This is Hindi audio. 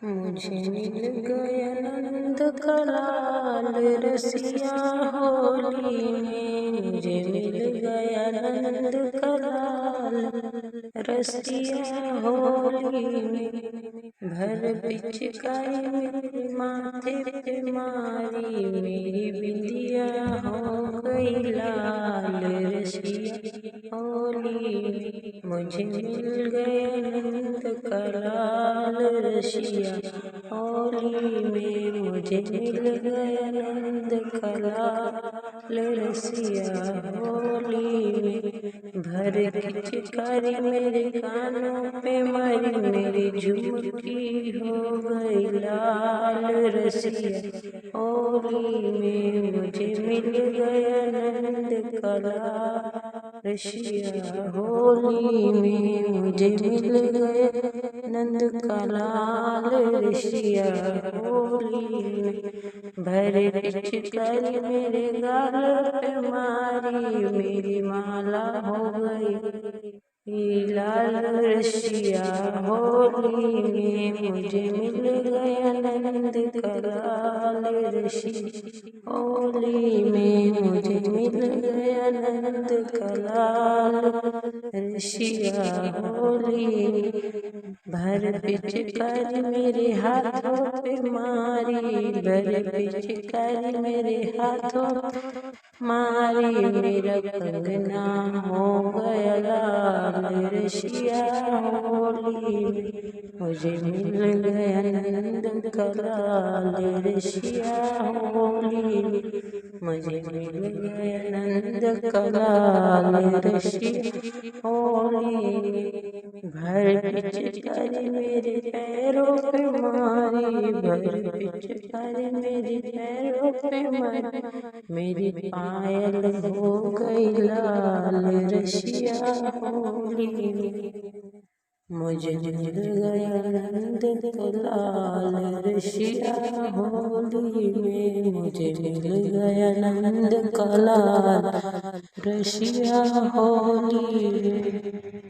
मुझे मिल गया नंद कलाल रसिया होली में। मुझे मिल गया नंद कलाल रसिया होली में। भर पिचकारी मेरे माथे पे मारी, मेरी बिंदिया हो गई लाल रसिया होली में। मुझे मिल गया नंद कलाल रसिया होली में। मुझे मिल गया नंद कलाल रसिया होली में। भर पिचकारी मेरे कानों पे मारी, मेरी झुमकी हो गई लाल रसिया होली में। मुझे मिल गया नंद कलाल रसिया होली में। मुझे मिल गया नंद कलाल रसिया होली में। भर पिचकारी मेरे गाल पे मारी, मेरी माला हो गई लाल रसिया होली में। मुझे मिल गया नंद कलाल रसिया होली में। मुझे मिल गया नंद कलाल रसिया होली में। भर पिचकारी मेरे हाथों पे मारी, भर पिचकारी मेरे हाथों मारी, मेरा कंगना हो गया लाल रसिया होली में। मुझे मिल गया नंद कलाल रसिया होली में। मुझे मिल गया नंद कलाल रसिया होली में। भर पिचकारी मेरे पैरों पे मारी, भर पिचकारी मेरे पैरों पे मारी, मेरी पायल हो गई लाल रसिया होली में। मुझे मिल गया नंद कलाल रसिया होली में। मुझे मिल गया नंद कलाल रसिया होली में।